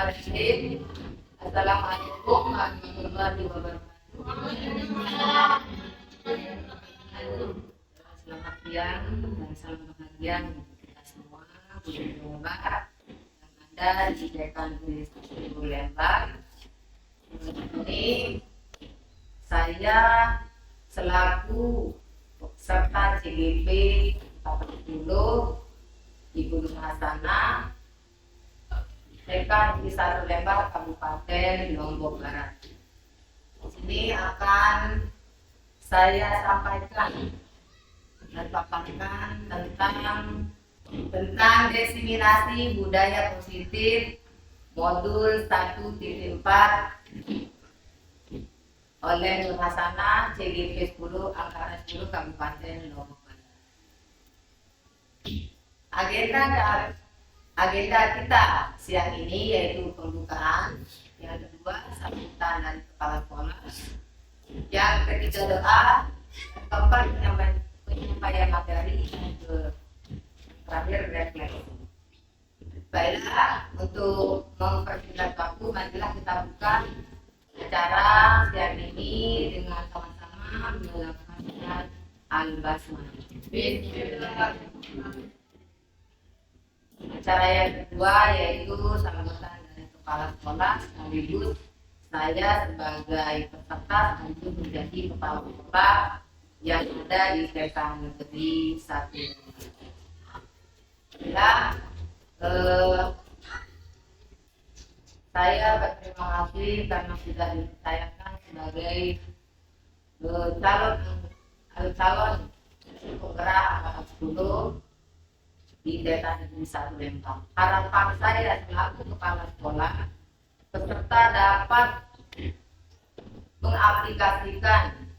Bismillahirrahmanirrahim. Assalamualaikum warahmatullahi wabarakatuh. Selamat siang dan salam bahagia untuk kita semua, guru Barat yang ada di Dekan Guru Lembang. Ini saya selaku peserta CGP 40 di Gunung Hasanah, Dekan di Satu Lembang, Kabupaten Lombok Barat. Di sini akan saya sampaikan dan paparkan tentang diseminasi budaya positif modul 1.4 oleh Nur Hasanah CGP 10 Angkatan 10 Kabupaten Lombok Barat. Agenda kita siang ini yaitu pembukaan, yang kedua sambutan dari kepala sekolah, yang ketiga doa, keempat penyampaian materi, dan terakhir refleksi. Baiklah, untuk mempersingkat waktu, marilah kita buka acara siang ini dengan sama-sama melakukan al-basmalah. Bismillahirrahmanirrahim. Acara yang kedua yaitu sambutan dari kepala sekolah, sekaligus saya sebagai peserta untuk menjadi kepala sekolah yang ada di Dekan Negeri 1. Saya berterima kasih karena sudah dipercayakan sebagai calon penggerak angkatan 10 di Dekan Negeri 1 Lembang. Harapan saya selaku kepala sekolah, peserta dapat mengaplikasikan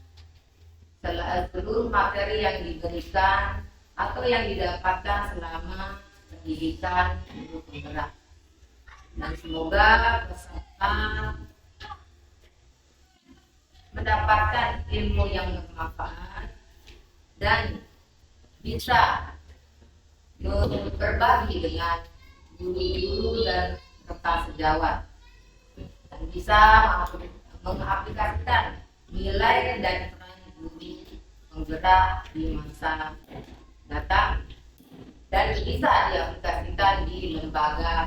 seluruh materi yang diberikan atau yang didapatkan selama pendidikan guru penggerak. Dan semoga peserta mendapatkan ilmu yang bermanfaat dan bisa berbagi dengan guru-guru dan rekan sejawat, dan bisa mengaplikasikan nilai dan peran guru penggerak di masa datang dan bisa diaplikasikan di lembaga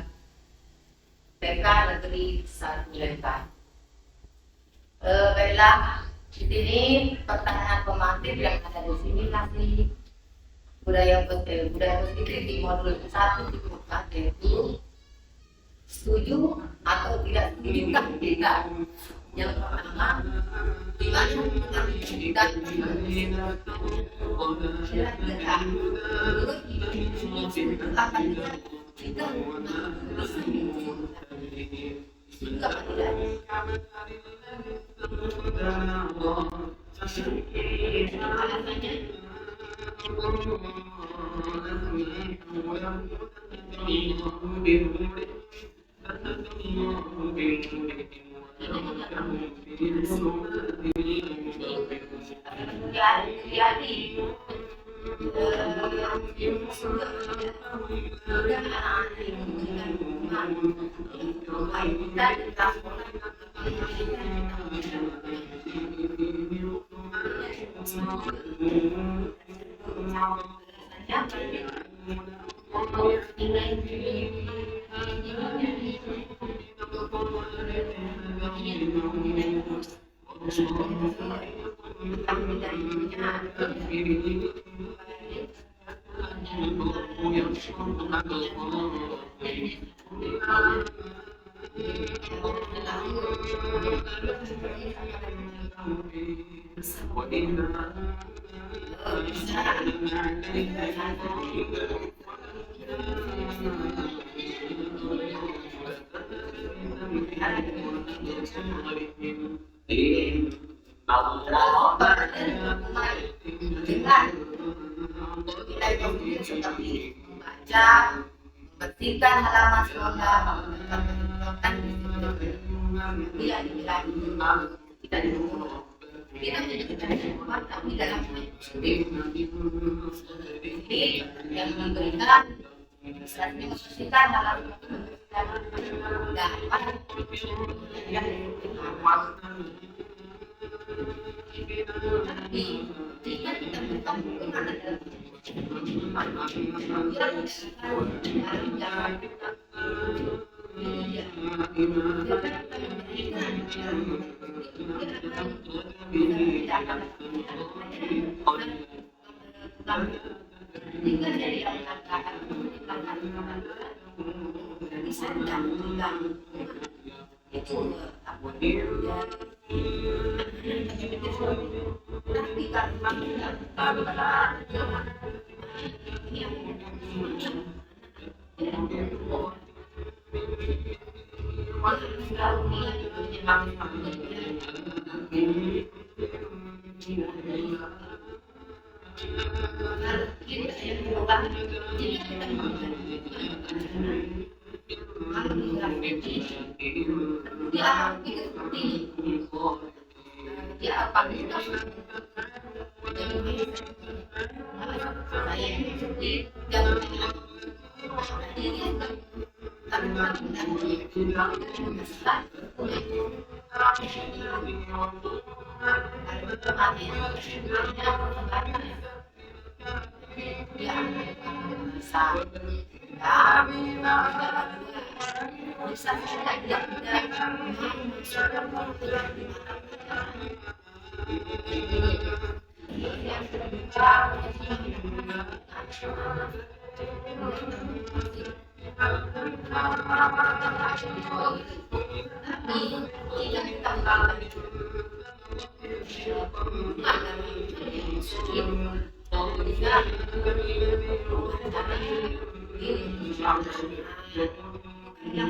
TK Negeri 1 Lembang. Baiklah, di sini pertanyaan pemantik yang ada di sini masih budaya positif di modul 1 dibuka, yaitu setuju atau tidak setujukah kita. Yang pertama, gimana kita seperti membaca, membersihkan halaman sekolah, menetapkan tidak dibilang tidak dibunuh. Kita menjadi hukuman tapi dalam ini yang memberikan membersihkan halaman dapat yang tapi jika kita bertemu dengan jika dari yang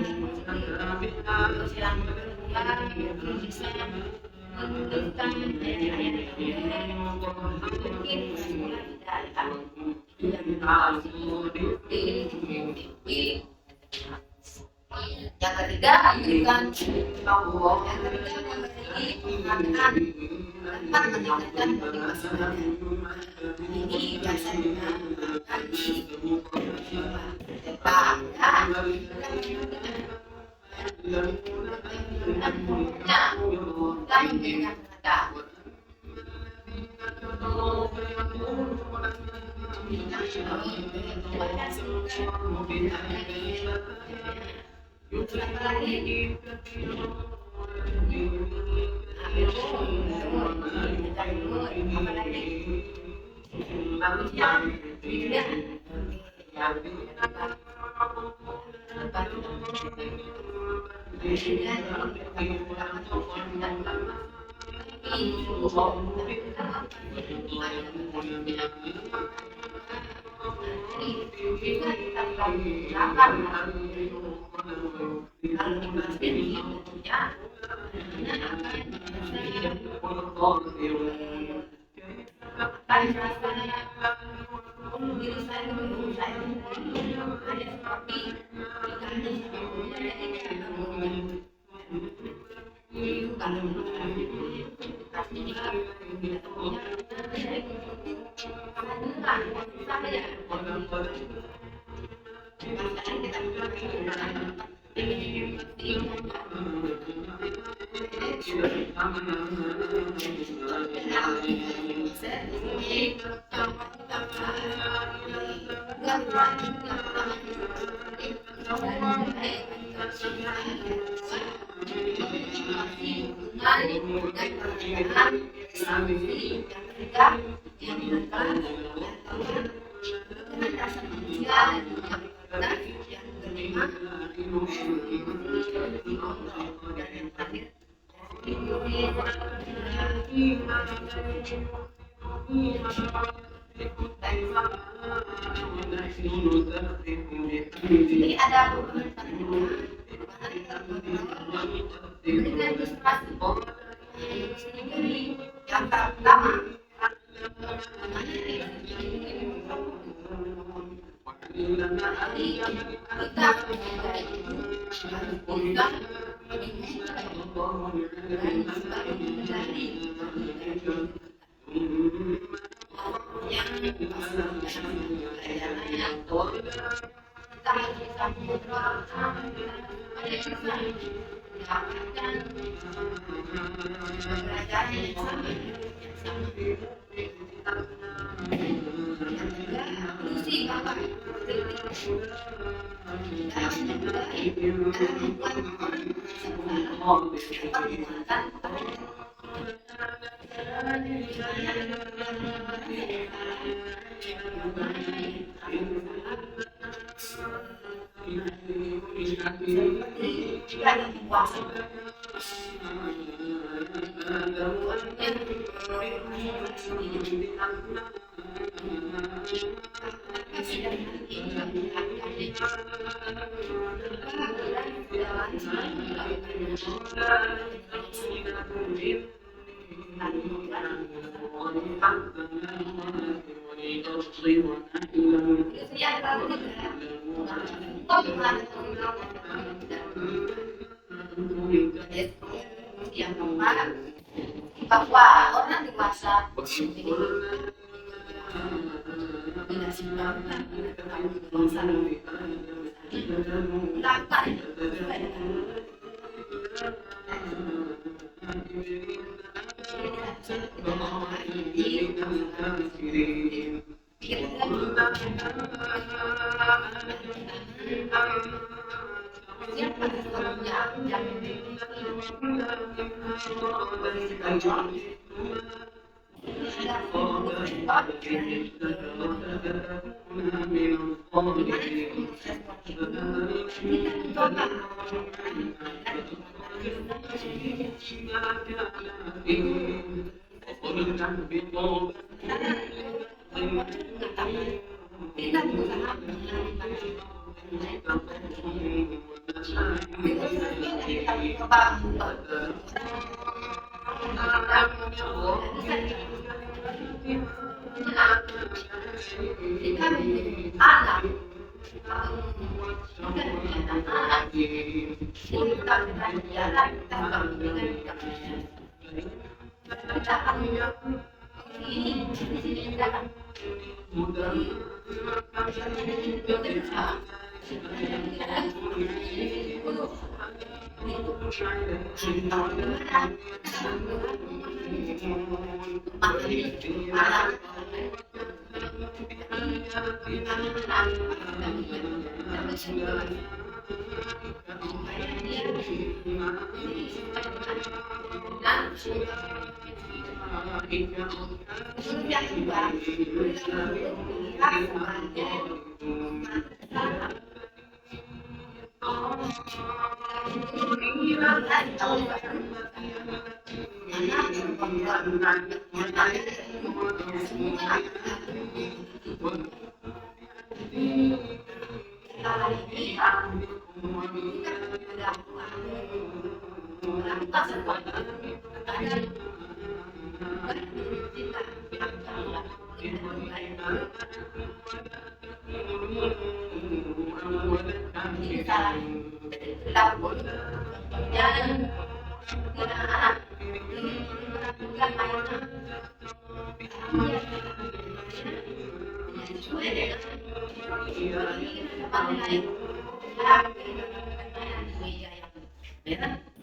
bisa itu tapi yang ketiga memberikan tempat meningkatkan motivasi ini biasanya jadi ada yang pertama bisa mendapatkan pembelajaran yang sama. Yang juga fungsi bahwa kritik dalam memulai dalam membuat orang dapat menggunakan yang keempat, bahwa orang dewasa ini tidak sebabkan melakukan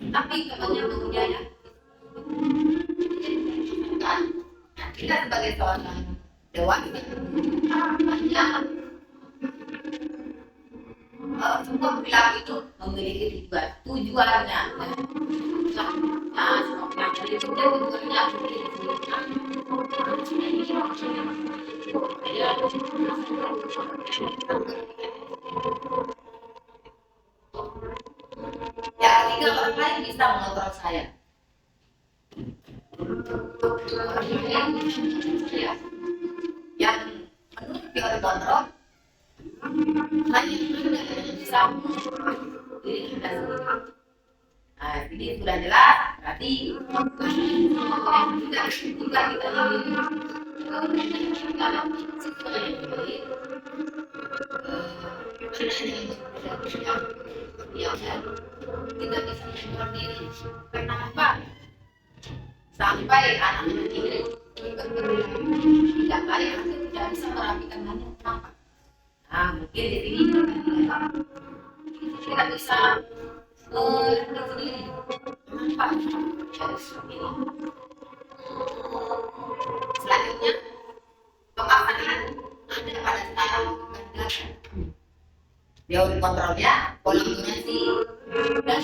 tapi kebanyakan budaya kita sebagai seorang dewasa harapannya semua perilaku itu memiliki tujuannya. Nah, itu dia tujuannya. Yang ketiga, orang lain bisa mengontrol saya. Yang menurut teori kontrol hanya bisa diri kita sendiri. Nah, ini sudah jelas. Berarti jika kita kita bisa mengontrol diri. Kenapa? Sampai anak-anak ini tidak baik, tidak bisa merapikan hanya kenapa? Nah, mungkin di sini kita bisa di sini Pak harus ini. Selanjutnya pemasangan ada pada setara kegiatan. Dia kontrolnya kolaborasi dan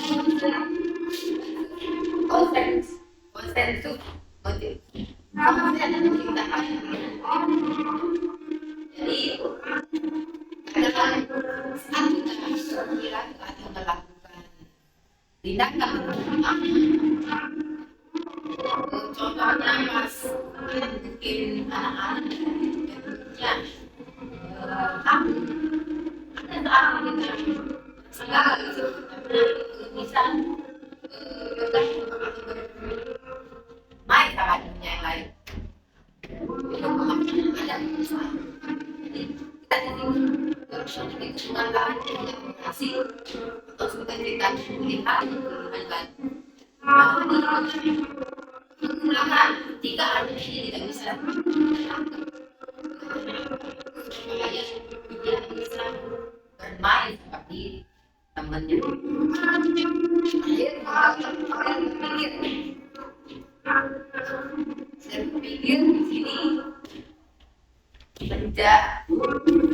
konsensus motif. Kemudian menciptakan jadi adalah saat kita kira atau melakukan tindakan contohnya mas mungkin anak-anak ya aku ada saat kita segala itu bisa main sama dunia yang lain itu ada jadi kita terus itu mengatakan komunikasi atau sebagai kita melihat pilihan menggunakan jika ada ini tidak bisa supaya dia bisa bermain seperti temannya. Saya berpikir di sini tidak berpikir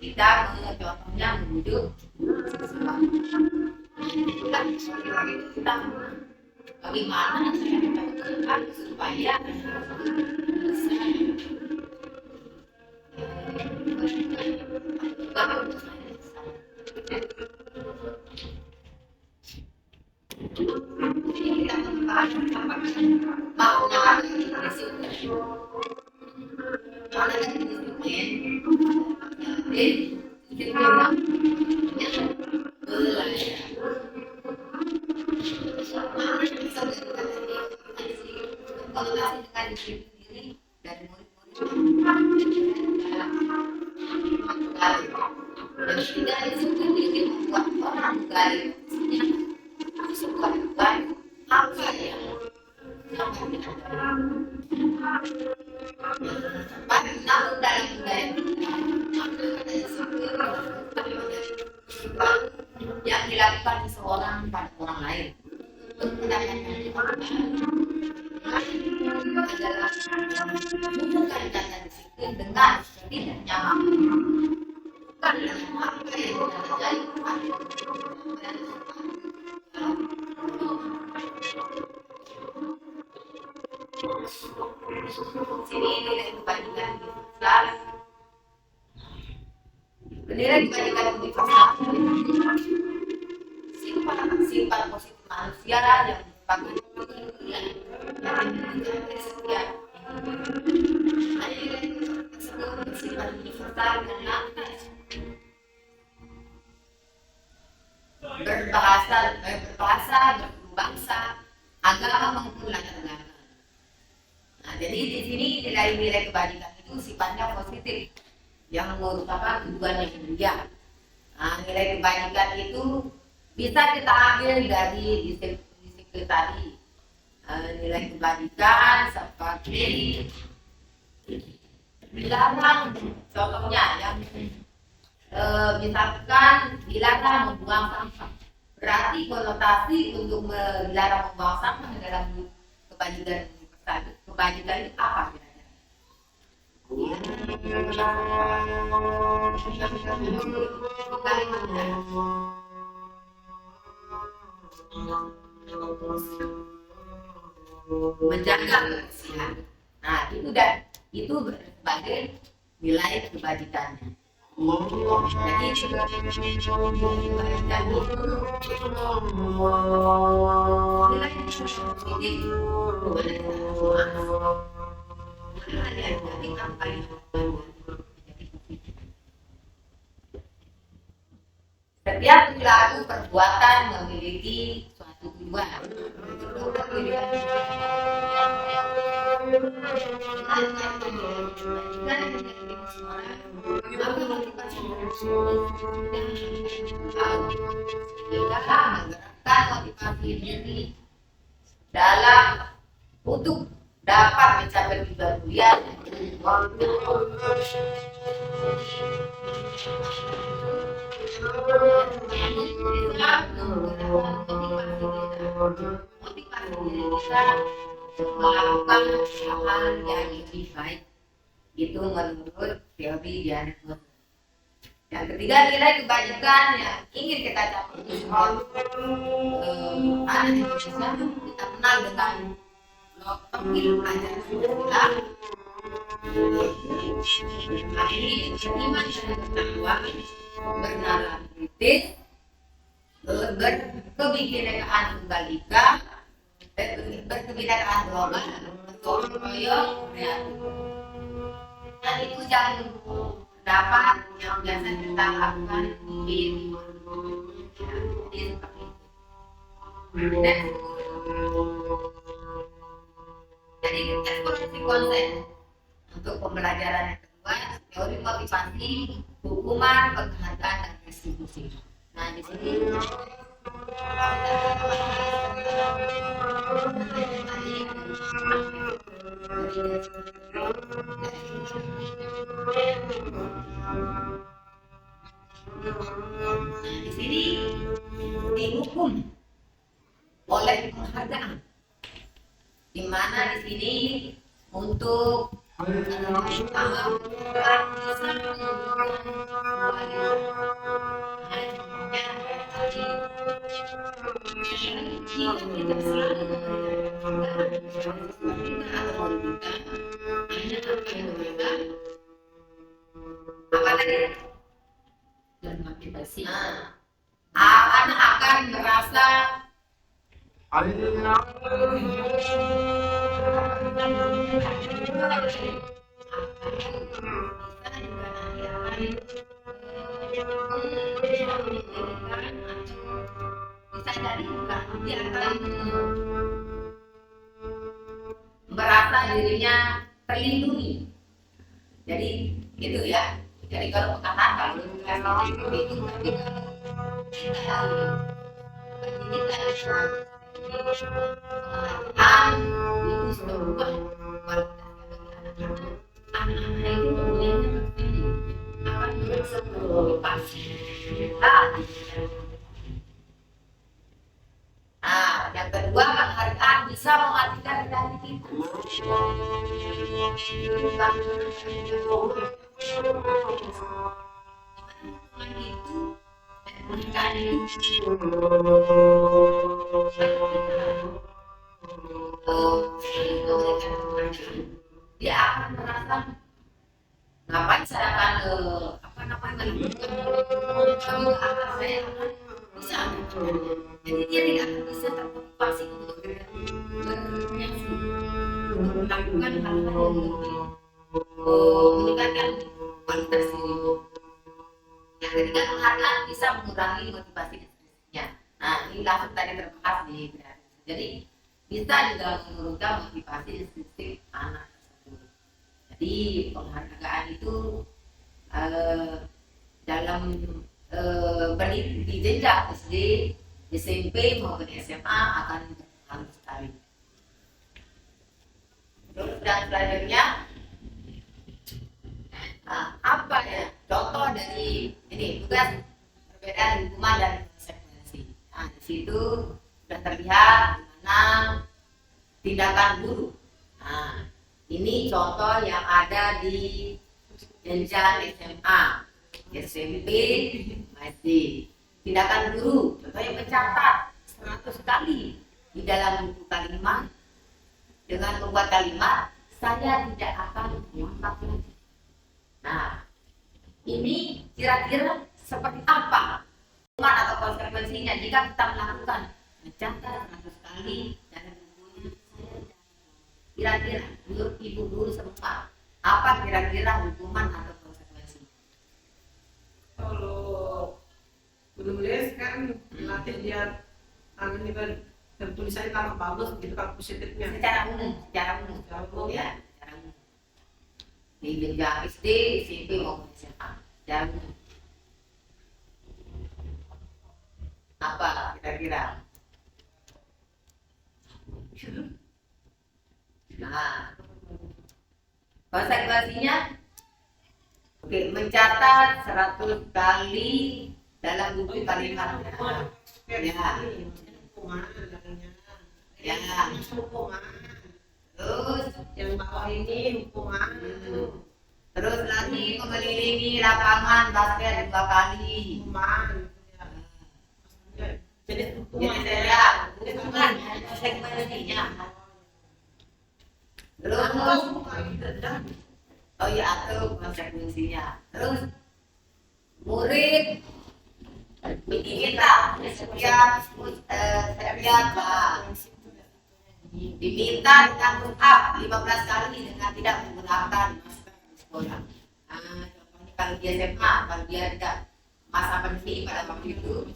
kita contohnya menuju kita bagaimana saya lakukan supaya kita membahas maunya disiplin mana disiplin belajar komunikasi dengan diri sendiri dan murid-murid dan tidak disiplin ini membuat orang gagal sebuah beban apa yang namun dalam budaya yang dilakukan seseorang pada orang lain adalah bukan kata disiplin dengan tidak nyaman bukan dengan apa yang terjadi sini nilai kebaikan universal nilai kebaikan universal sifat positif manusia yang merupakan kemuliaan yang kesekian nilai tersebut bersifat universal dan lantas berbahasa, berbangsa, agama maupun latar belakang. Nah, jadi di sini nilai-nilai kebajikan itu sifatnya positif yang merupakan tujuan yang mulia. Nah, nilai kebajikan itu bisa kita ambil dari disiplin tadi. Nilai kebajikan seperti dilarang, contohnya yang misalkan dilarang membuang sampah. Berarti konotasi untuk dilarang membuang sampah dalam kebajikan itu apa kira-kira? Menjaga kebersihan. Nah, itu sebagai nilai kebajikannya. Jadi kebajikan itu nilai setiap perilaku perbuatan memiliki suatu tujuan. menggerakkan motivasi diri dalam untuk dapat mencapai tujuan mulia motivasi diri kita melakukan hal yang lebih baik. Itu menurut teori Dianetos. Yang ketiga, nilai kebajikan yang ingin kita capai ada di Indonesia. Kita kenal dengan Nokil pelajaran kita. Ini iman dan ketakwaan, bernalar kritis, berkebinekaan tunggal ika, berkebinekaan global, bergotong royong, kreatif. Dan itu jangan dapat yang biasa kita lakukan di seperti itu. Jadi eksplorasi konsep untuk pembelajaran yang kedua, teori motivasi, hukuman, penghargaan, dan restitusi. Nah di sini di sini dihukum oleh penghargaan, di mana di sini untuk anak akan merasa merasa dirinya terlindungi. Jadi gitu ya. Jadi kalau perkataan kalau itu tapi kalau pendidikan itu sebuah anak-anak itu kemudiannya akan merasa termotivasi. Nah, yang kedua, penghargaan bisa mengalihkan dari kita. Dia akan merasa ngapain saya akan saya akan bisa, jadi dia tidak akan bisa termotivasi untuk bereaksi, untuk melakukan hal-hal yang lebih meningkatkan kualitas diri. Yang ketiga, penghargaan bisa mengurangi motivasi diskresinya. Nah, ini langsung tadi terbahas di kreatif. Jadi bisa juga menurunkan motivasi diskresi anak tersebut. Jadi penghargaan itu dalam di jenjang SD, SMP maupun SMA akan berpengaruh sekali. Terus dan selanjutnya, apa ya contoh dari ini tugas perbedaan hukuman dan konsekuensi. Nah di situ sudah terlihat mana tindakan guru. Nah ini contoh yang ada di jenjang SMA, SMP, masih tindakan guru. Contohnya mencatat 100 kali di dalam buku kalimat dengan membuat kalimat saya tidak akan mengulang lagi. Nah, ini kira-kira seperti apa hukuman atau konsekuensinya jika kita melakukan mencatat 100 kali dalam bukunya saya. Kira-kira ibu guru semua apa kira-kira hukuman atau konsekuensi? Kalau mudah-mudahan sekarang latih dia ini kan tulisannya tambah bagus gitu kan positifnya. Secara umum ya. di jenjang SD, SMP maupun SMA. Dan apa kira-kira? Nah, konsekuensinya, oke, mencatat 100 kali dalam buku kalimat. Ya. Ya. Terus Yang bawah ini hukuman. terus lagi mengelilingi lapangan basket 2 kali. Hukuman. Jadi hukuman. Jadi saya hukuman konsekuensinya. Terus oh ya atau konsekuensinya. Terus murid diminta setiap diminta dengan up 15 kali dengan tidak menggunakan masker di sekolah. Contohnya kalau dia SMA, kalau dia tidak masa pandemi pada waktu itu,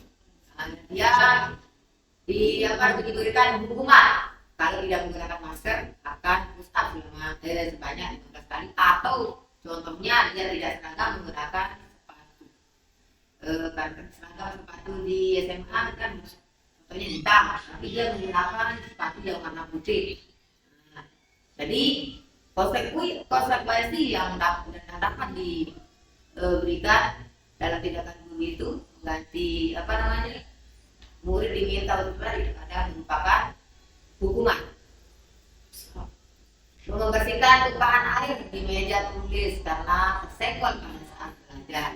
dia diberikan hukuman kalau tidak menggunakan masker akan push up sebanyak 15 kali, atau contohnya dia tidak seragam menggunakan sepatu. Kan seragam sepatu di SMA kan contohnya hitam, tapi dia menggunakan sepatu yang warna putih. Jadi konsekuensi yang dapat diberikan dalam tindakan guru itu ganti murid diminta untuk belajar ada merupakan hukuman. Membersihkan tumpahan air di meja tulis karena tersenggol pada saat belajar.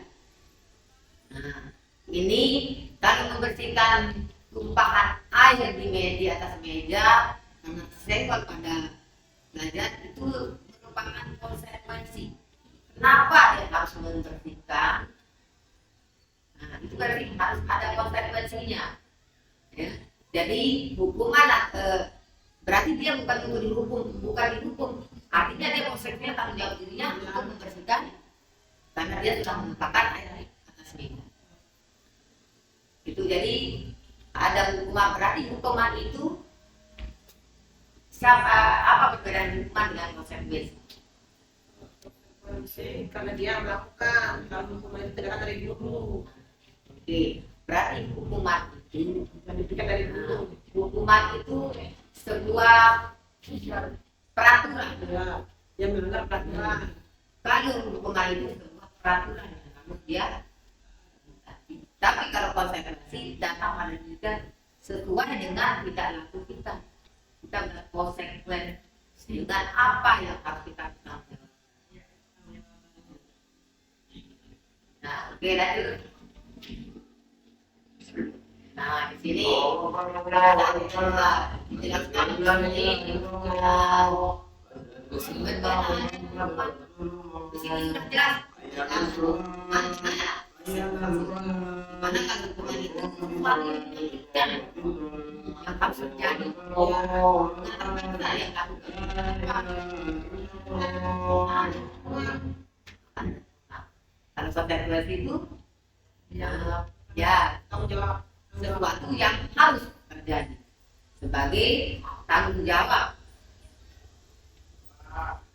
Nah, ini kalau membersihkan tumpahan air di atas meja karena tersenggol pada belajar itu merupakan konsekuensi. Kenapa dia harus membersihkan? Nah, itu berarti harus ada konsekuensinya. Ya. Jadi hukuman berarti dia bukan dihukum. Artinya dia konsekuensinya tanggung jawab dirinya untuk membersihkan karena dia sudah menumpahkan air atas meja. Itu jadi ada hukuman, berarti hukuman itu apa perbedaan hukuman dengan konsekuensi? Karena dia melakukan, kalau hukuman itu tidak dari guru. Oke, berarti hukuman itu dari guru. Hukuman itu sebuah peraturan. Ya, yang melanggar peraturan. Kalau hukuman itu sebuah peraturan yang harus dia. Tapi kalau konsekuensi datang pada kita sesuai dengan tidak laku kita berkonsekuen dengan apa yang harus kita lakukan. Nah, oke lanjut. Nah, di sini dijelaskan ini di sini sudah jelas. Mana kalau hukuman itu yang harus terjadi kita yang lakukan. Kalau konsekuensi itu ya Tanggung jawab. sesuatu yang harus terjadi sebagai tanggung jawab.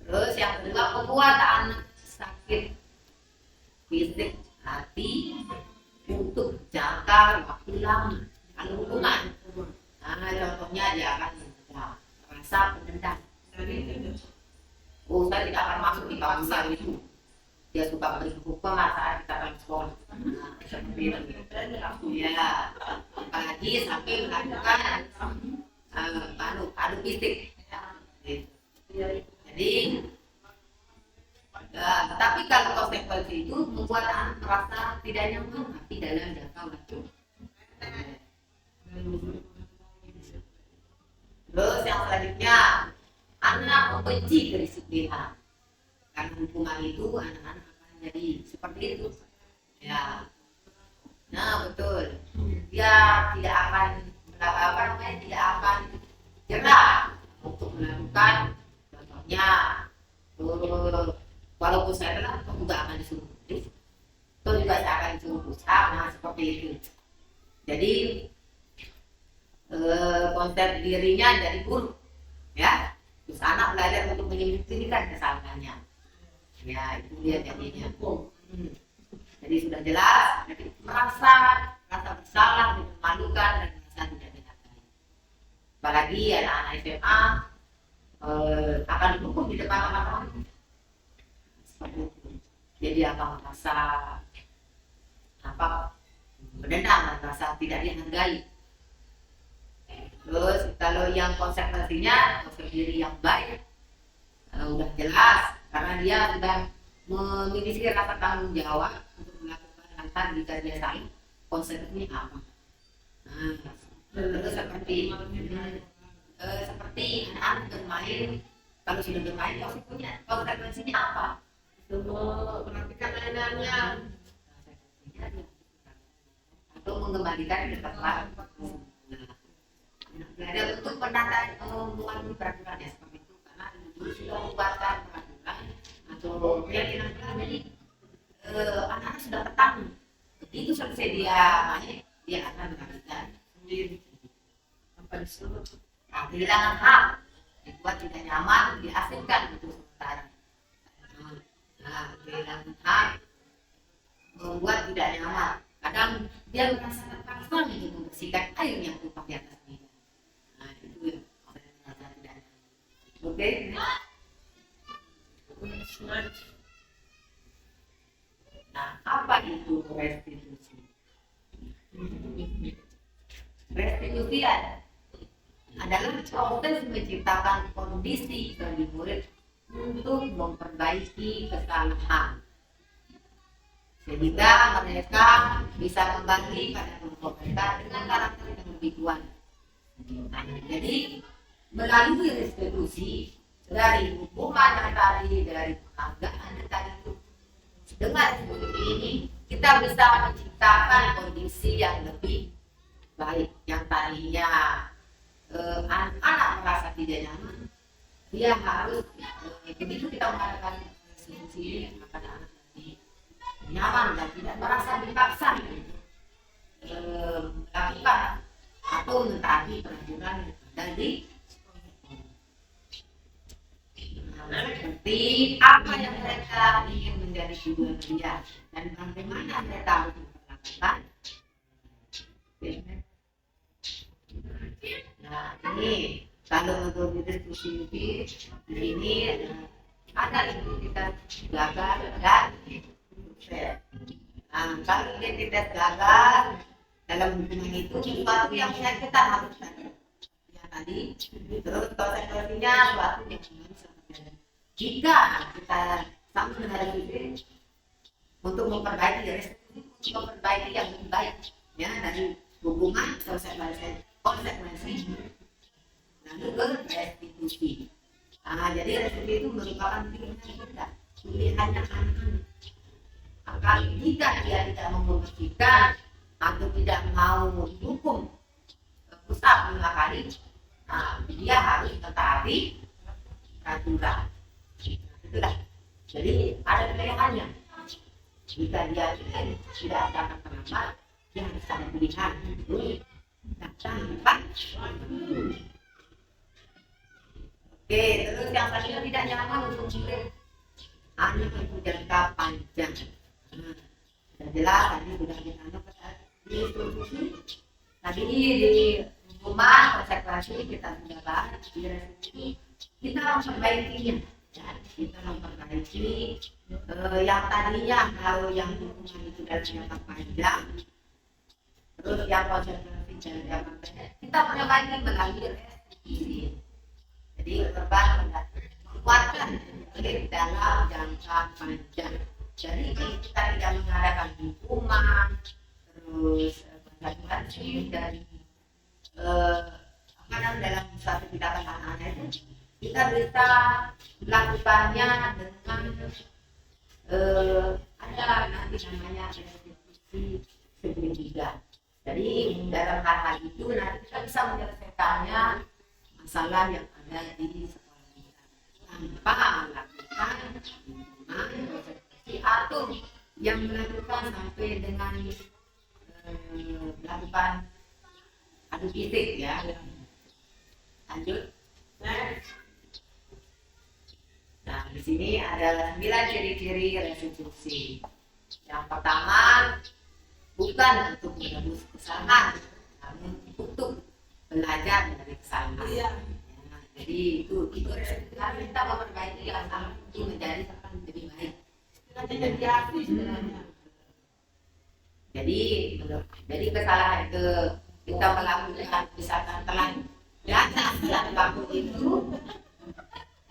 Terus yang kedua, membuat anak sakit fisik hati untuk jangka waktu lama. Kalau hukuman, contohnya dia akan merasa pendendam. Oh, saya tidak akan masuk di kawasan itu. Dia suka beri hukuman saat kita dalam sekolah. Seperti itu. Ya, apalagi sampai melakukan adu fisik. Jadi, tapi kalau konsekuensi itu membuat anak merasa tidak nyaman tapi dalam jangka waktu. Terus yang selanjutnya, anak membenci kedisiplinan. Karena hukuman itu anak-anak akan jadi seperti itu. Ya, nah betul. Dia tidak akan tidak akan jerah untuk melakukan. Contohnya, walaupun saya telah juga akan disuruh tulis, juga saya akan disuruh pusat, nah seperti itu. Jadi konsep dirinya jadi buruk, ya. Terus anak belajar untuk menyembunyikan kesalahannya. Ya, itu dia jadinya. Jadi sudah jelas, jadi merasa bersalah, dipermalukan dan merasa tidak dihargai. Apalagi anak-anak SMA akan dihukum di depan teman-teman. Seperti itu. Jadi akan merasa berdendam dan merasa tidak dihargai. Terus kalau yang konsekuensinya diri yang baik, udah jelas karena dia sudah memiliki rasa tanggung jawab untuk melakukan hal jika dia salah, konsekuensinya apa? Terus seperti anak-anak bermain, kalau sudah bermain konsekuensinya apa? Memperhatikan mainannya atau mengembalikan ke tempat. Ada untuk penata membuat peraturan ya seperti itu karena dulu sudah membuatkan peraturan atau keyakinan jadi anak-anak sudah petang begitu selesai dia main dia akan melakukan sendiri tanpa disuruh. Kehilangan hak dibuat tidak nyaman diasingkan itu sementara. Kehilangan hak membuat tidak nyaman. Kadang dia merasa terpaksa untuk membersihkan air yang tumpah di atas meja. Itu yang merasa tidak nyaman. Oke? Nah, apa itu restitusi? Restitusi adalah proses menciptakan kondisi bagi murid untuk memperbaiki kesalahan sehingga mereka bisa kembali pada kelompok mereka dengan karakter yang lebih kuat. Jadi melalui restitusi dari hukuman yang tadi, dari penghargaan yang tadi itu, dengan restitusi ini kita bisa menciptakan kondisi yang lebih baik. Yang tadinya anak-anak merasa tidak nyaman, dia harus begitu kita mengadakan restitusi ini anak-anak nyaman dan tidak merasa dipaksa melakukan atau mentaati peraturan dari seperti apa yang mereka ingin menjadi tujuan dia dan bagaimana mereka harus melakukan. Nah ini kalau untuk diskusi ini ada identitas gagal dan kalau identitas gagal dalam hubungan itu sesuatu yang menyakitkan harus ya tadi. Terus konsekuensinya suatu yang harus terjadi. Jika kita sama menghadapi untuk memperbaiki yang lebih baik ya dari hubungan konsekuensi lalu ke restitusi. Jadi restitusi itu merupakan pilihannya anak-anak. Akan jika dia tidak membersihkan atau tidak mau mendukung pusat 5 kali, dia harus mentaati peraturan. Itulah. Jadi ada pilihannya. Jika dia tidak dapat terlambat, dia harus ada pilihan. Datang cepat. Oke, terus yang tadinya tidak nyaman untuk murid hanya untuk jangka panjang. Jelas tadi sudah ditanya pada restitusi. Tadi di hukuman konsekuensi kita sudah bahas di restitusi. Kita memperbaikinya. Kita memperbaiki yang tadinya kalau yang hukuman itu dari jangka panjang, terus yang konsekuensi dari jangka pendek kita perbaiki melalui restitusi. Jadi korban menguatkan dalam jangka panjang. Jadi kita tidak mengadakan hukuman, terus konsekuensi dari dalam satu tindakan anak-anak itu kita bisa melakukannya dengan ada nanti namanya restitusi segitiga. Jadi dalam hal itu nanti kita bisa menyelesaikannya masalah yang ada di sekolah kita tanpa melakukan atau yang melakukan sampai dengan melakukan adu fisik ya. Lanjut. Nah di sini ada 9 ciri-ciri restitusi. Yang pertama, bukan untuk menebus kesalahan, namun untuk belajar dari kesalahan. Iya. Ya, jadi itu restitusi kita memperbaiki yang salah itu menjadi lebih baik. Jadi sebenarnya. Jadi kesalahan itu kita melakukan misalkan telah datang telat waktu itu,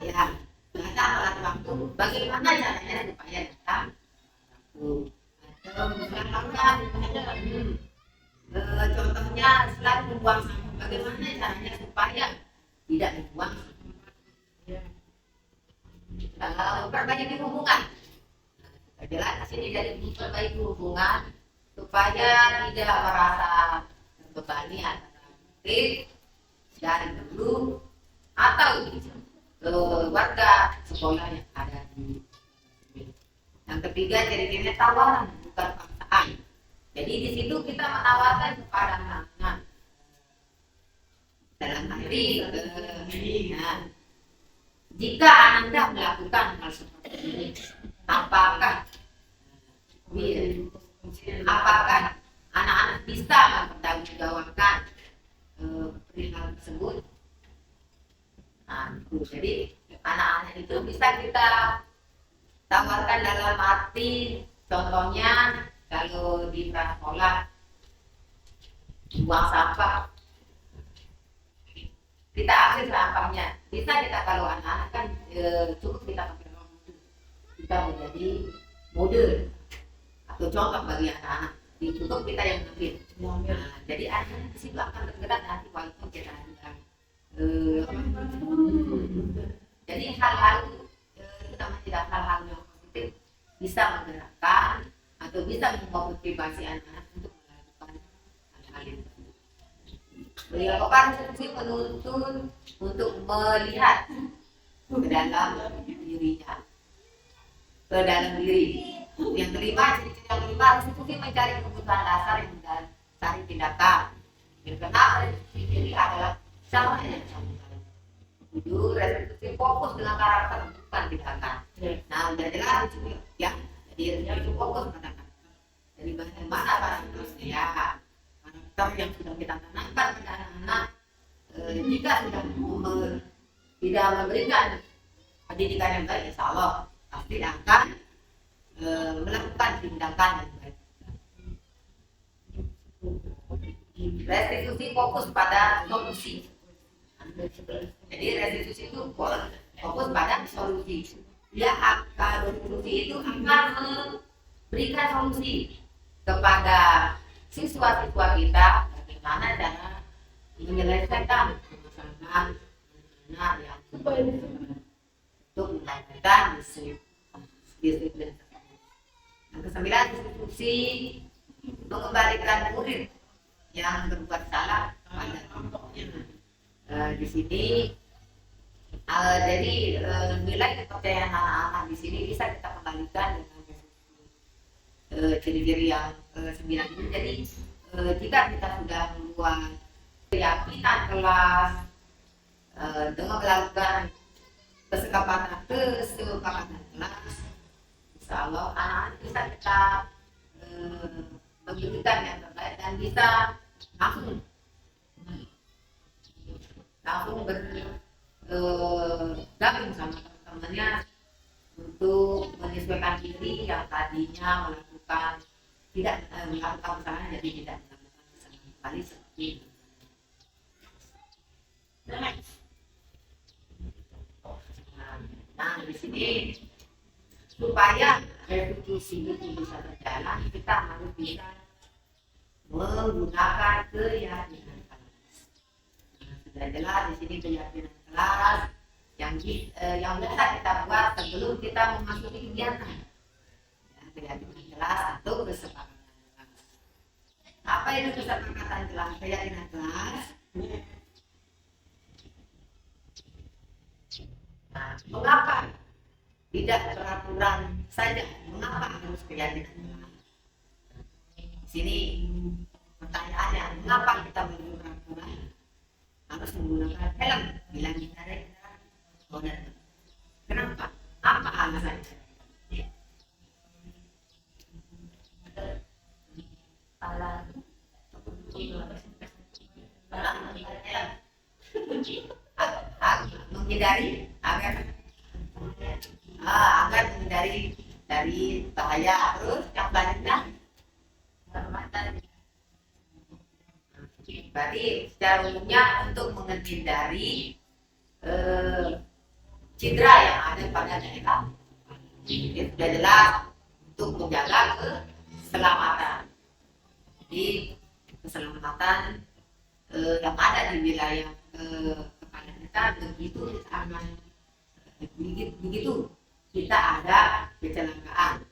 ya datang telat waktu. Bagaimana caranya supaya datang waktu? Atau misalkan contohnya selalu membuang sampah. Bagaimana caranya supaya tidak membuang sampah? Perbaiki hubungan. Jelas di sini dari memperbaiki hubungan supaya tidak merasa terbebani antara murid dari guru atau warga sekolah yang ada di. Yang ketiga, ciri-cirinya tawaran bukan paksaan. Jadi di situ kita menawarkan kepada anak-anak dalam arti jika Anda melakukan hal seperti ini, apakah anak-anak bisa mempertanggungjawabkan perihal tersebut? Nah, jadi anak-anak itu bisa kita tawarkan dalam arti, contohnya kalau di prasekolah buang sampah, kita ambil sampahnya. Bisa kita kalau anak-anak kan cukup kita pakai ruang itu, kita menjadi model atau contoh bagi anak-anak. Cukup kita yang ambil. Nah, jadi anak-anak di situ akan bergerak nanti walaupun kita ada. Jadi hal-hal terutama tidak hal-hal yang positif bisa menggerakkan atau bisa memotivasi anak-anak untuk melakukan hal-hal itu. Beliau konstitusi menuntun untuk melihat ke dalam dirinya, ke dalam diri. Yang kelima, ciri-ciri yang kelima, konstitusi mencari kebutuhan dasar yang mencari tindakan. Yang keenam, ciri adalah sama yang tujuh, restitusi fokus dengan karakter bukan tindakan. Nah, udah jelas di sini ya. Jadi itu fokus pada karakter. Dari mana karakternya ya? Karakter yang sudah kita tanamkan pada anak-anak, jika sudah tidak memberikan pendidikan yang baik, insya Allah pasti akan melakukan tindakan yang baik. Restitusi fokus pada solusi. Jadi restitusi itu fokus pada solusi. Dia akan restitusi itu akan memberikan solusi kepada siswa-siswa kita bagaimana cara menyelesaikan permasalahan anak yang untuk melakukan disiplin. Yang kesembilan, institusi mengembalikan murid yang berbuat salah pada kelompoknya. Di sini jadi nilai kepercayaan anak-anak di sini bisa kita kembalikan dengan ciri-ciri yang 9 ini. Jadi jika kita sudah membuat keyakinan kelas dengan melakukan kesepakatan kelas, insya Allah anak-anak bisa kita memberikan yang terbaik dan bisa langsung bergabung sama teman-temannya untuk menyesuaikan diri yang tadinya melakukan tidak melakukan kesalahan jadi tidak melakukan kesalahan kembali seperti itu. Nah, di sini supaya restitusi itu bisa berjalan, kita harus bisa menggunakan keyakinan kelas. Sudah jelas di sini keyakinan kelas yang bisa kita buat sebelum kita memasuki kegiatan. Keyakinan kelas atau kesepakatan kelas. Apa itu kesepakatan kelas? Keyakinan kelas. Nah, mengapa tidak peraturan saja? Mengapa harus keyakinan kelas? Di sini pertanyaannya, mengapa kita memiliki peraturan harus menggunakan helm bila kita naik kendaraan? Kenapa? Apa saja. Menghindari agar menghindari dari bahaya. Terus yang selanjutnya berarti secara umumnya untuk menghindari cedera yang ada pada daerah itu sudah jelas untuk menjaga keselamatan. Jadi keselamatan yang ada di wilayah kepada kita begitu aman, begitu kita ada kecelakaan.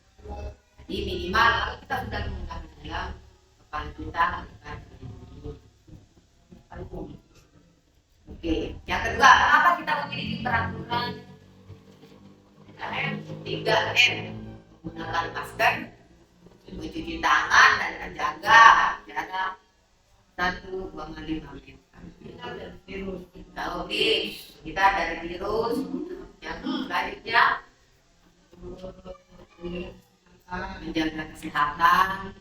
Jadi minimal kalau kita sudah menggunakan helm, kepala kita akan. Oke, yang kedua, kenapa kita memiliki peraturan 3M? Menggunakan masker, mencuci tangan, dan menjaga jarak 1,5 meter. Oke, kita dari virus. Yang selanjutnya menjaga kesehatan.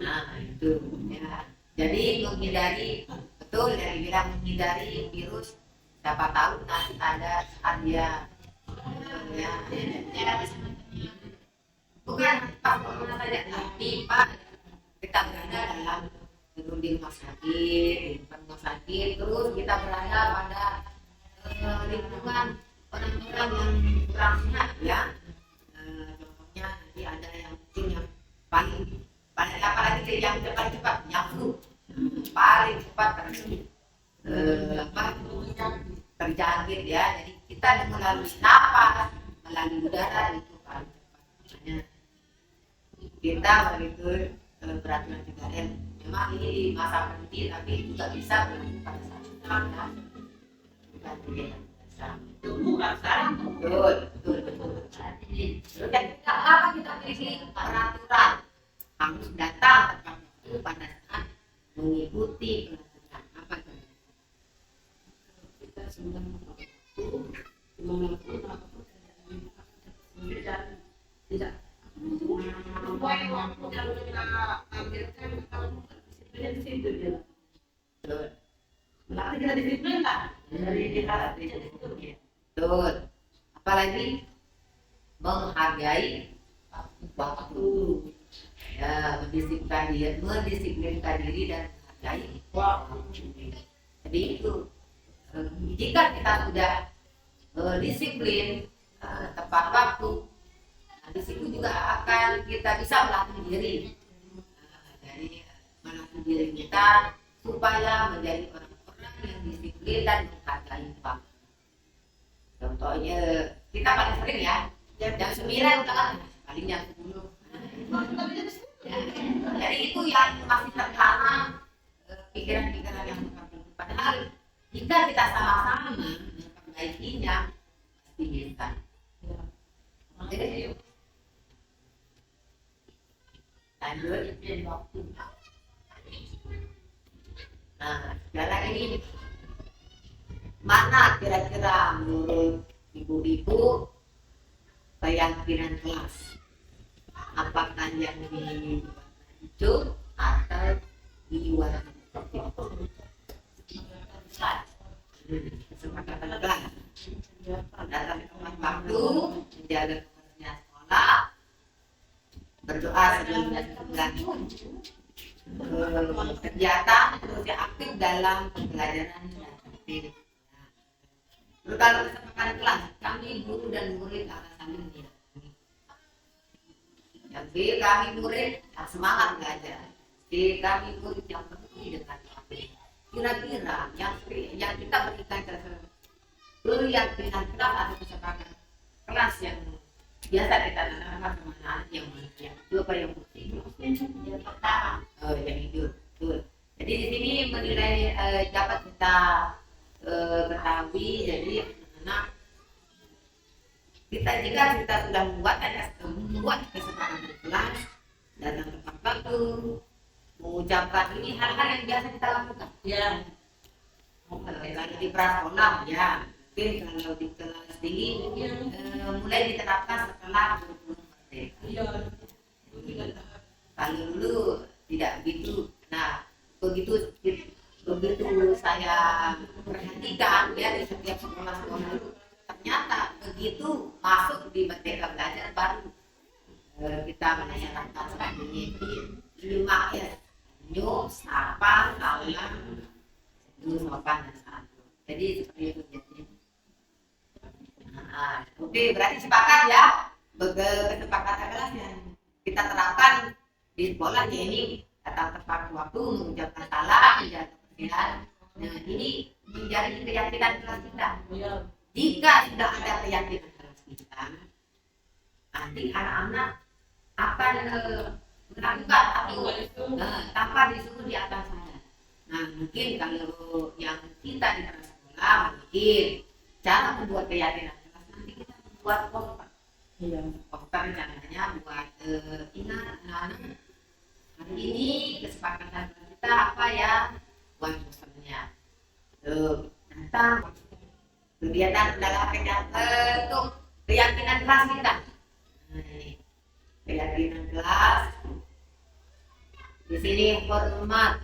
Nah itu ya. Jadi menghindari, betul yang dibilang menghindari virus. Siapa tahu nanti ada saat dia bukan pas corona saja, tapi Pak kita berada dalam gedung di rumah sakit, terus kita berada pada lingkungan orang-orang yang kurang sehat ya. Contohnya nanti ada yang mungkin yang paling apalagi yang cepat yang flu paling cepat terjangkit ya. Jadi kita melalui napas, melalui udara itu paling cepat. Makanya kita mengikuti peraturan 3M. Memang ini di masa pandemi tapi juga bisa berlaku pada saat sekarang. Bukan sekarang. Betul. Kenapa kita memiliki peraturan harus datang tepat waktu pada saat mengikuti peraturan apa itu? Kita sudah melakukan tidak. Supaya waktu yang kita ambilkan di situ ya. Berarti kita disiplin kan? Dari kita betul. Apalagi menghargai waktu, ya, mendisiplinkan diri dan menghargai waktu. Jadi itu jika kita sudah disiplin tepat waktu, di situ juga akan kita bisa melatih diri. Jadi melatih diri kita supaya menjadi orang-orang yang disiplin dan menghargai waktu. Contohnya kita paling sering ya jam 9 udah paling jam 10. Jadi itu yang masih tertanam pikiran-pikiran yang seperti itu. Padahal jika kita sama-sama memperbaikinya pasti bisa. Jadi lanjut waktu. Nah, sekarang ini mana kira-kira menurut ibu-ibu keyakinan kelas? Apakah yang di hijau atau di warna putih? Kesepakatan kelas. Datang tepat waktu, menjaga kebersihan sekolah, berdoa sebelum kegiatan terus aktif dalam pembelajaran dan aktif. Lalu kalau kesepakatan kelas, kami guru dan murid akan saling menilai. Yang B, kami murid yang semangat belajar. C, kami murid yang peduli dengan kami. Kira-kira yang kita berikan keyakinan kelas atau kesepakatan kelas yang biasa kita lakukan kemana yang itu apa yang putih? Yang pertama, yang itu, betul. Jadi di sini menilai dapat kita ketahui. Jadi anak kita jika kita sudah membuat kesepakatan kelas dalam tepat waktu, mengucapkan ini hal-hal yang biasa kita lakukan. Ya, lagi di prasekolah ya, mungkin kalau di kelas tinggi mulai diterapkan setelah kurikulum merdeka. Iya. Kalau dulu tidak begitu. Nah, begitu saya perhatikan ya di setiap sekolah-sekolah itu, ternyata begitu masuk di Merdeka Belajar baru kita menanyakan selanjutnya 5S, nyuk, sapa, salam, sopan dan santun. Jadi seperti itu jadinya. Nah, oke, berarti sepakat ya. Kesepakatan kelas yang kita terapkan di sekolah ya ini datang tepat waktu, mengucapkan salam, menjaga kebersihan. Nah, ini menjadi keyakinan kelas kita. Iya. Jika sudah ada keyakinan kelas kita, nanti anak-anak akan melakukan atau tanpa disuruh di atas sana. Nah, mungkin kalau yang kita di kelas sekolah, mungkin cara membuat keyakinan kelas nanti kita membuat poster. Iya. Poster caranya buat ingat anak-anak hari ini kesepakatan kita apa ya, buat posternya. Tentang kegiatan dalam untuk keyakinan kelas kita. Nah, ini keyakinan kelas. Di sini hormat.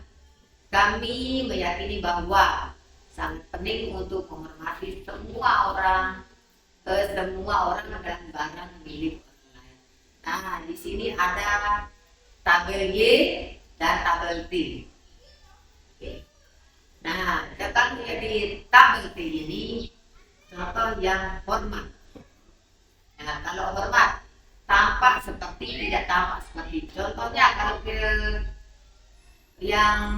Kami meyakini bahwa sangat penting untuk menghormati semua orang dan barang milik orang lain. Nah, di sini ada tabel Y dan tabel T. Oke. Nah, kalau di tabel T ini contoh yang hormat. Nah, kalau hormat tampak seperti, tidak tampak seperti. Contohnya kalau yang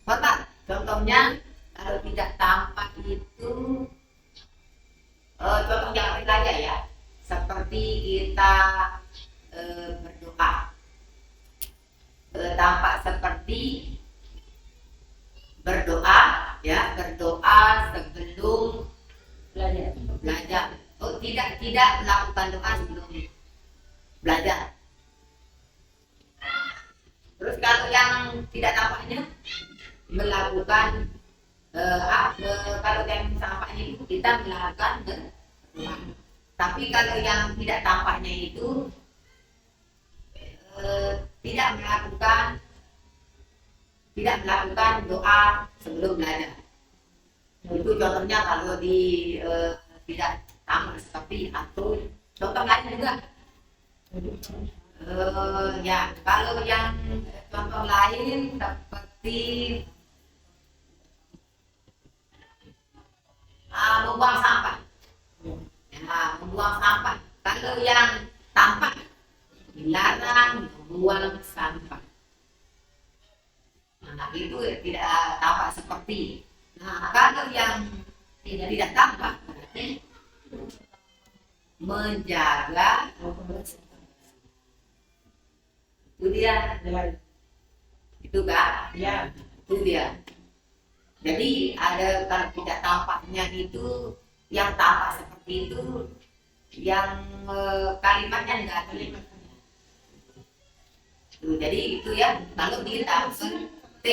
hormat, contohnya kalau tidak tampak itu contoh yang lain aja ya, seperti kita berdoa. Tampak seperti berdoa ya, berdoa sebelum belajar. Oh, tidak melakukan doa sebelum belajar. Terus kalau yang tidak tampaknya melakukan kalau yang tampaknya itu kita melakukan berdoa. Tapi kalau yang tidak tampaknya itu tidak melakukan doa sebelum belajar. Itu contohnya kalau di tidak tampak seperti atau contoh lain juga. Ya, kalau yang contoh lain seperti membuang sampah. Ya, membuang sampah. Kalau yang tampak dilarang membuang sampah. Nah, itu tidak tampak seperti. Nah, kalau yang tidak tampak berarti menjaga itu dia. Itu kan? Ya. Itu dia. Jadi ada kalau tidak tampaknya itu, yang tampak seperti itu, yang kalimatnya enggak kalimat. Jadi itu ya, kalau kita T.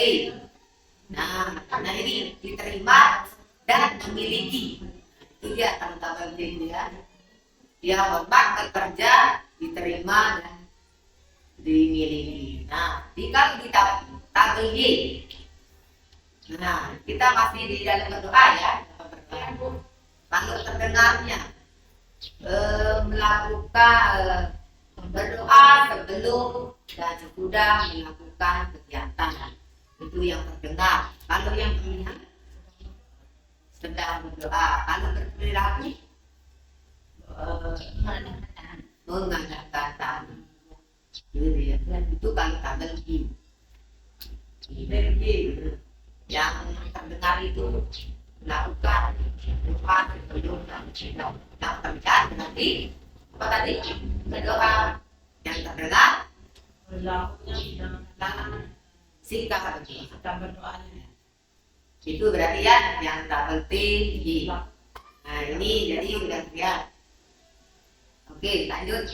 Nah ini diterima dan memiliki. Itu dia kalau tabel D ya. Dia hormat, bekerja, diterima dan dimiliki. Nah, jika kita tabel Y. Nah, kita masih di dalam berdoa ya. Kalau terdengarnya melakukan berdoa sebelum dan sesudah melakukan kegiatan, itu yang terdengar. Kalau yang terlihat sedang berdoa, kalau berperilaku mengadakan tamu. Itu kalau tabel G. Yang terdengar itu melakukan doa sebelum dan sesudah. Yang terlihat berarti apa tadi? Berdoa. Yang terdengar singkat berdoa. Itu berarti ya yang tabel T, G. Nah ini jadi udah ya. Oke, lanjut.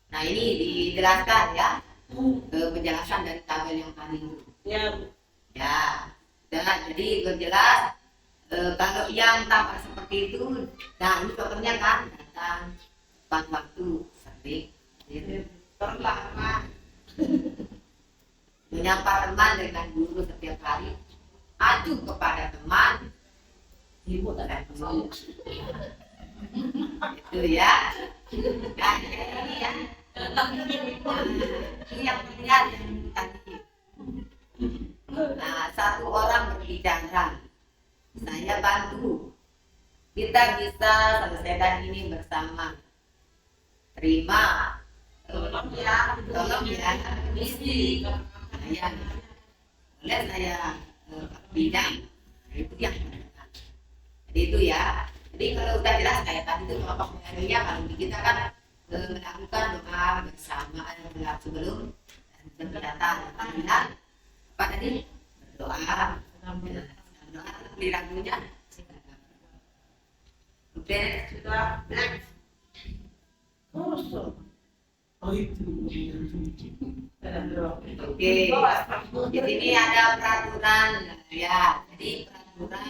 Nah ini dijelaskan ya, penjelasan dari tabel yang tadi itu. Ya. Ya. Dan jadi jelas kalau yang tampak seperti itu, nah ini contohnya kan datang tepat waktu, sering Terlambat. menyapa teman dengan guru setiap hari, acuh kepada teman, Ibu tak dan itu ya. Nah, ini ya. Ini yang terlihat yang tadi. Nah, satu orang berbicara, saya bantu. Kita bisa selesaikan ini bersama. Terima. tolong ya, misi. Saya, oleh saya bidang. Itu yang jadi itu ya. Jadi kalau udah jelas kayak tadi itu kelompok mengadunya, kalau kita kan melakukan doa bersama sebelum dan datang. Apa tadi? Berdoa. Doa beli lagunya. Oke. sudah next. Oh itu. Oke. Di sini ada peraturan ya. Jadi peraturan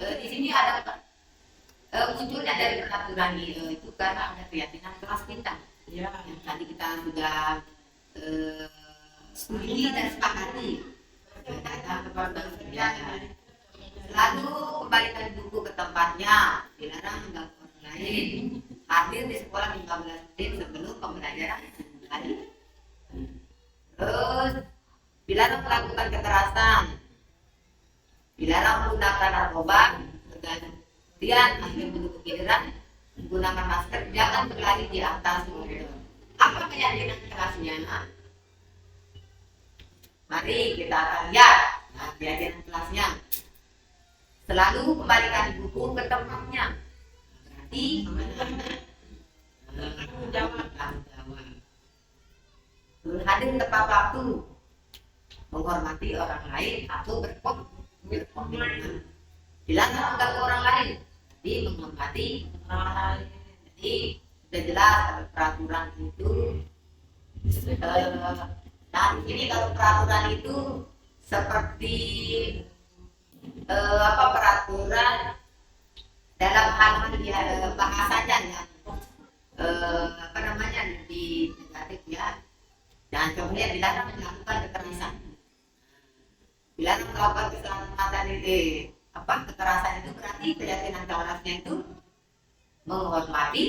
di sini ada munculnya dari peraturan itu karena ada keyakinan kelas kita. Ya. Yang tadi kita sudah studi dan sepakati. Datang kepada kerja. Lalu kembalikan buku ke tempatnya, dilarang mengganggu orang lain. Hadir di sekolah 15 menit sebelum pembelajaran dimulai. Terus dilarang melakukan kekerasan, dilarang menggunakan narkoba, kemudian akhir menunggu giliran menggunakan masker, jangan berlari di atas mobil. Apa keyakinan kelasnya? Mari kita akan lihat. Nah, keyakinan kelasnya selalu kembalikan buku ke tempatnya. Berarti hadir tepat waktu, menghormati orang lain atau berkomitmen. Dilarang mengganggu orang lain, jadi menghormati orang lain. Jadi sudah jelas kalau peraturan itu. Nah di sini kalau peraturan itu seperti peraturan dalam hal bahasanya ya, lebih negatif ya. Dan kemudian dilarang melakukan kekerasan. Dilarang melakukan keselamatan kekerasan itu berarti keyakinan kelasnya itu menghormati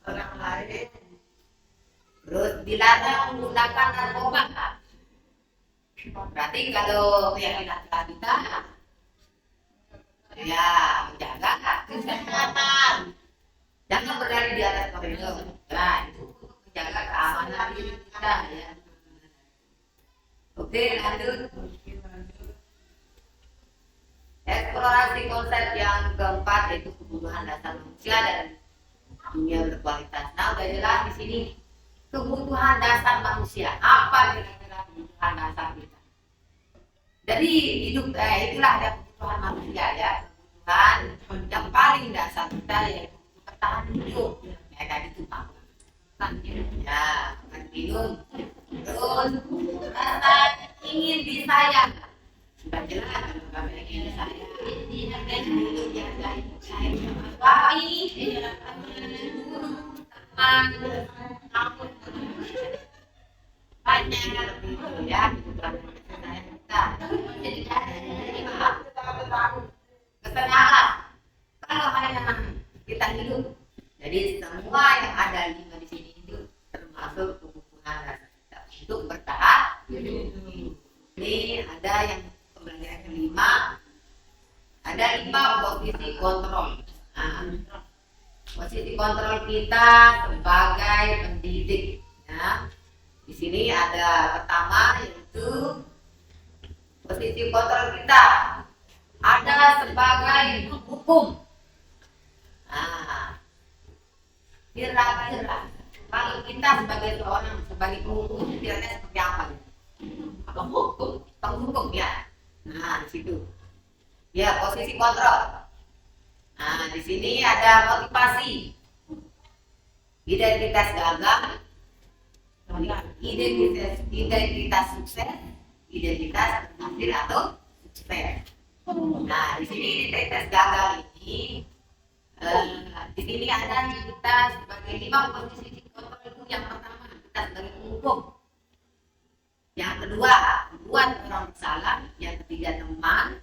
orang lain. Terus dilarang menggunakan narkoba. Berarti kalau keyakinan kelas kita ya menjaga kesehatan, jangan berlari di atas koridor. Nah itu menjaga keamanan diri kita ya. Oke, lanjut. Eksplorasi konsep yang keempat yaitu kebutuhan dasar manusia dan dunia berkualitas. Nah udah jelas di sini kebutuhan dasar manusia. Apa kira-kira kebutuhan dasar kita? Jadi hidup itulah ada kebutuhan manusia ya. Kebutuhan yang paling dasar kita yaitu bertahan hidup. Ya tadi itu makan ya, makan minum. Terus rasa ingin disayang. Sudah jelas kalau kami ingin disayang. Dihargai hidup yang baik. Teman, namun banyak gitu ya. Kita jadi kesenangan kalau hanya kita hidup. Jadi semua yang ada 5 di sini itu termasuk kebutuhan dasar kita untuk bertahan hidup. Ini ada yang pembelajaran kelima, ada 5 posisi kontrol. Nah, posisi kontrol kita sebagai pendidik ya. Di sini ada pertama yaitu posisi kontrol kita ada sebagai hukum. Nah, kira-kira kalau kita sebagai penghukum kira-kira seperti apa? Penghukum ya. Nah di situ ya posisi kontrol. Nah di sini ada motivasi, identitas gagal, identitas sukses, identitas berhasil atau sukses. tes. Nah, di sini di tes gagal ini, di sini ada kita sebagai 5 posisi kontrol itu. Yang pertama, kita sebagai penghukum. Yang kedua, buat orang bersalah. Yang ketiga, teman.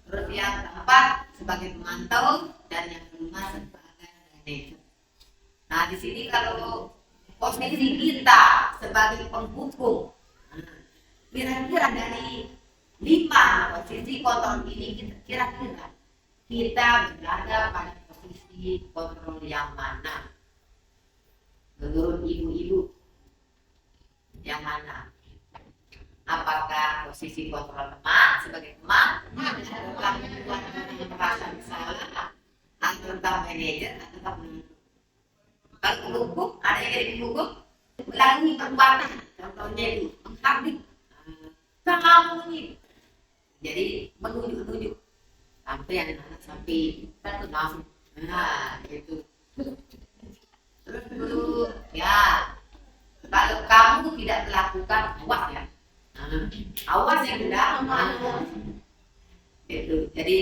Terus yang keempat, sebagai pemantau. Dan yang kelima, sebagai manajer. Nah, di sini kalau posisi kita sebagai penghukum, kira-kira dari 5 posisi kontrol ini, kira-kira kita berada pada posisi kontrol yang mana? Menurut ibu-ibu, yang mana? Apakah posisi kontrol teman sebagai teman, atau membuat orang merasa bersalah, atau tentang manajer, atau tentang menentu? Kalau penghukum, ada yang jadi penghukum melalui perbuatan, contohnya itu menghabis. Kamu ini, jadi menunjuk-nunjuk sampai anak-anak sampai langsung, nah itu. Terus dulu ya, kalau kamu tidak melakukan, awas ya, awas yang tidak, itu. Jadi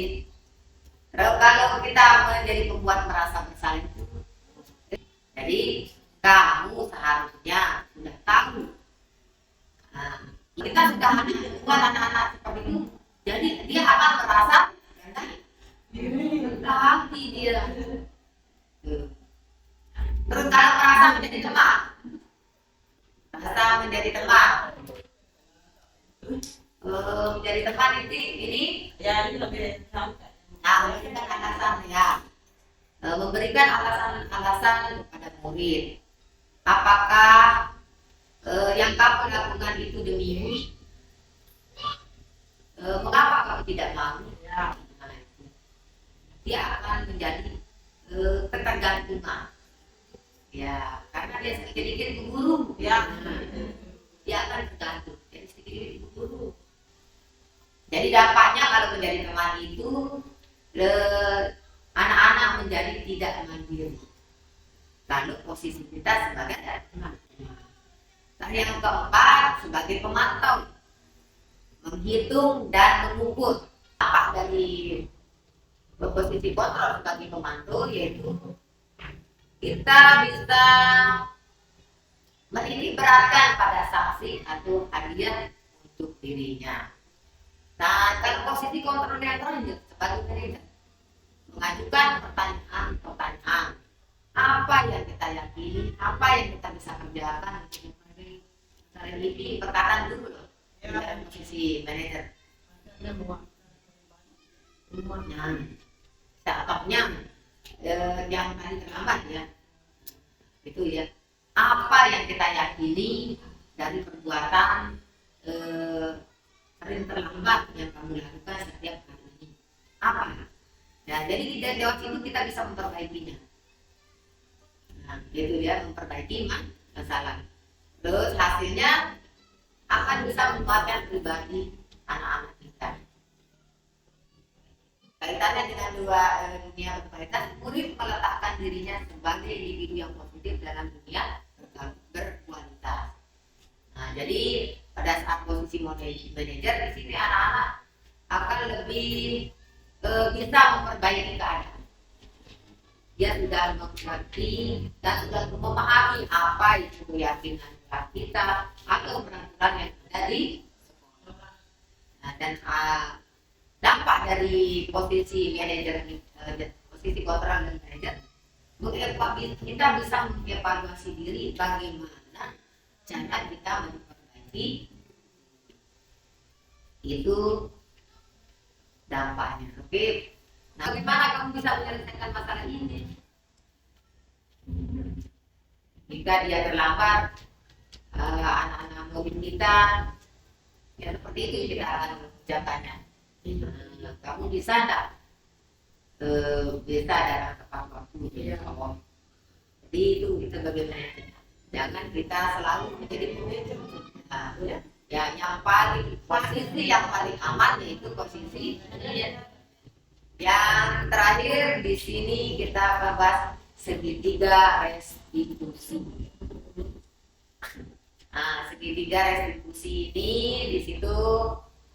kalau kita menjadi pembuat merasa bersalah itu, jadi kamu seharusnya sudah tahu. Kita sudah buat anak-anak seperti itu, jadi dia akan merasa hati dia. Terus kalau merasa menjadi teman, menjadi teman ini Ya, ini lebih memberikan alasan ya, memberikan alasan kepada murid. Apakah yang kamu lakukan itu demi mengapa kamu tidak mau? Ya, dia akan menjadi ketergantungan. Ya, karena dia sedikit-sedikit guru. Ya, dia akan tergantung. Jadi sedikit-sedikit guru. Jadi dampaknya kalau menjadi teman itu, anak-anak menjadi tidak mandiri. Lalu posisi kita sebagai teman. Dan yang keempat, sebagai pemantau, menghitung dan mengukur. Apa dari posisi kontrol sebagai pemantau, yaitu kita bisa menitik beratkan pada sanksi atau hadiah untuk dirinya. Nah, kalau posisi kontrol yang terakhir sebagai manajer, mengajukan pertanyaan, apa yang kita yakini, apa yang kita bisa kerjakan. Ini perkataan dulu loh, dalam posisi manajer. Contohnya yang paling terlambat ya, itu ya, apa yang kita yakini dari perbuatan paling terlambat yang kamu lakukan setiap hari ini, apa? Nah, jadi dari lewat itu kita bisa memperbaikinya. Nah, gitu ya, memperbaiki masalah. Terus hasilnya akan bisa menguatkan pribadi anak-anak kita. Kaitannya dengan dunia berkualitas, murid meletakkan dirinya sebagai individu yang positif dalam dunia berkualitas. Nah, jadi pada saat posisi manajer di sini anak-anak akan lebih bisa memperbaiki keadaan. Dia sudah mengerti dan sudah memahami apa itu keyakinan kita atau peraturan yang ada di sekolah. Nah, dan dampak dari posisi manajer, posisi kontrol dan manajer, kita bisa mengevaluasi diri bagaimana cara kita memperbaiki itu dampaknya. Oke, nah bagaimana kamu bisa menyelesaikan masalah ini? Jika dia terlambat, anak-anak mobil kita, ya seperti itu kita akan kerjakannya. Kamu bisa enggak? Bisa dalam tepat waktu. Jadi itu kita bagaimana? Jangan kita selalu menjadi pemimpin. Ya, yang paling posisi yang paling aman yaitu posisi yang terakhir di sini kita bahas segitiga restitusi. Nah, segitiga restitusi ini di situ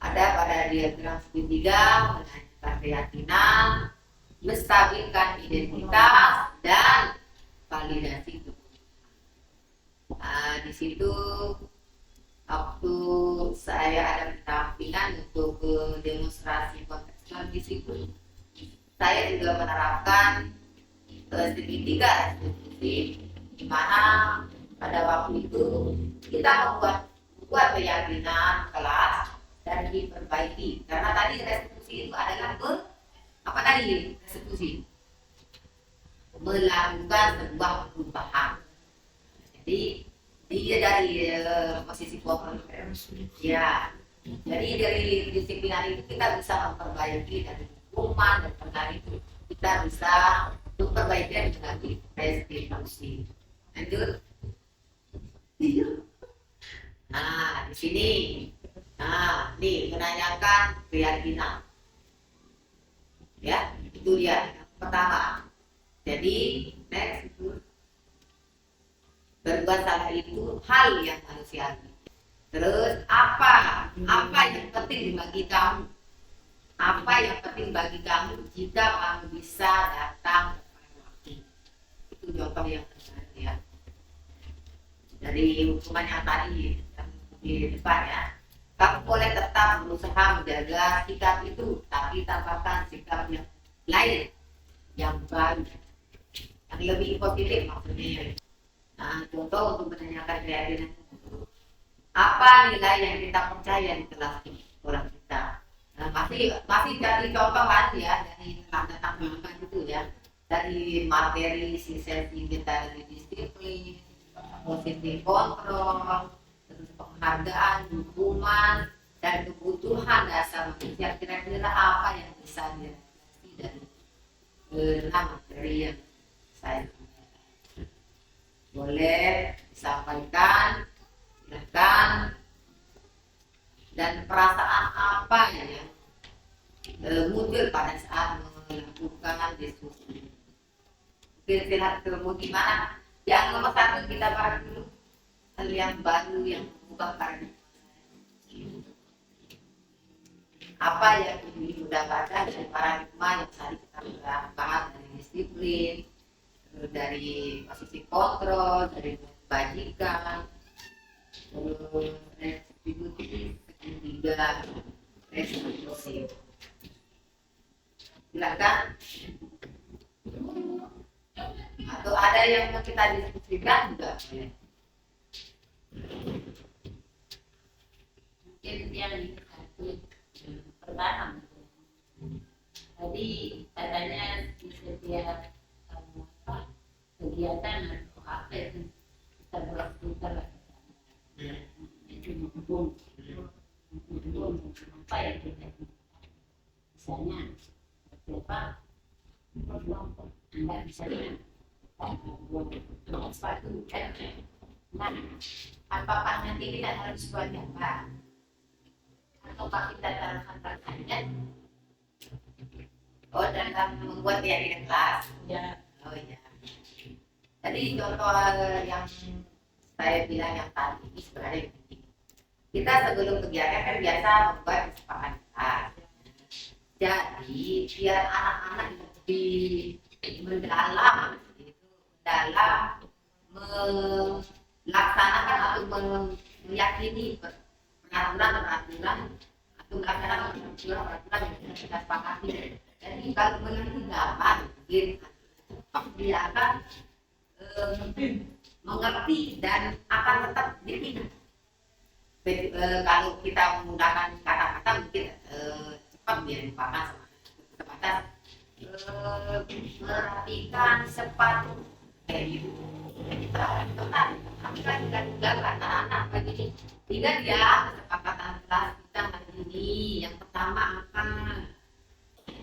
ada pada diagram segitiga menanyakan keyakinan, menstabilkan identitas dan validasi itu. Nah, di situ waktu saya ada pendampingan untuk demonstrasi kontekstual di situ, saya juga menerapkan segitiga restitusi, di mana pada waktu itu kita membuat keyakinan kelas dan diperbaiki, karena tadi restitusi itu adalah apa tadi restitusi melakukan sebuah perubahan. Jadi dia dari posisi kontrol ya, jadi dari disiplinan itu kita bisa memperbaiki dari hukuman, dan dari itu kita bisa memperbaiki menjadi restitusi. Lanjut. Nah, di sini, nah, nih menanyakan keyakinan, ya, itu dia yang pertama. Jadi next itu berbuat salah itu hal yang manusiawi. Terus apa yang penting bagi kamu? Apa yang penting bagi kamu jika kamu bisa datang pada waktu? Itu contoh yang menarik ya. Dari hukuman yang tadi yang di depan ya. Kamu boleh tetap berusaha menjaga sikap itu, tapi tambahkan sikap yang lain, yang baru, yang lebih positif maksudnya. Nah, contoh untuk menanyakan keyakinan itu, apa nilai yang kita percaya di kelas orang kita? Nah, masih dari contoh kan ya, dari tanda-tanda itu ya, dari materi sisi kita dari disiplin, positif kontrol, terus penghargaan, hukuman, dan kebutuhan dasar manusia. Kira-kira apa yang bisa direfleksi dari materi yang saya boleh disampaikan, silakan. Dan perasaan apa ya muncul pada saat melakukan diskusi. Mungkin silakan ketemu gimana? Yang nomor satu kita bahas dulu hal yang baru yang mengubah paradigma. Apa yang ibu dapatkan dari paradigma yang tadi kita bahas, dari disiplin, dari posisi kontrol, dari kebajikan, terus restitusi, ketiga restitusi. Silakan. Atau ada yang mau kita diskusikan juga boleh. Mungkin yang pertama tadi katanya di setiap kegiatan atau apa itu kita berputar itu menghubung apa yang kita misalnya apa Anda bisa buat sepatu nah apakah nanti kita harus buat apa atau kita dalam saja Dalam membuat keyakinan kelas. ya Oh ya. Tadi contoh yang saya bilang yang tadi ini sebenarnya penting. Kita sebelum kegiatan kan biasa membuat kesepakatan kelas. Jadi biar anak-anak lebih mendalam melaksanakan atau meyakini peraturan atau melaksanakan peraturan yang sudah kita sepakati. Jadi kalau mengerti dapat dia akan mengerti dan akan tetap diingat. Kalau kita menggunakan kata-kata mungkin cepat dia lupakan sebatas merapikan sepatu kayak gitu. Tapi kan juga anak-anak begini. Tidak ya kesepakatan kelas kita hari ini. Yang pertama apa?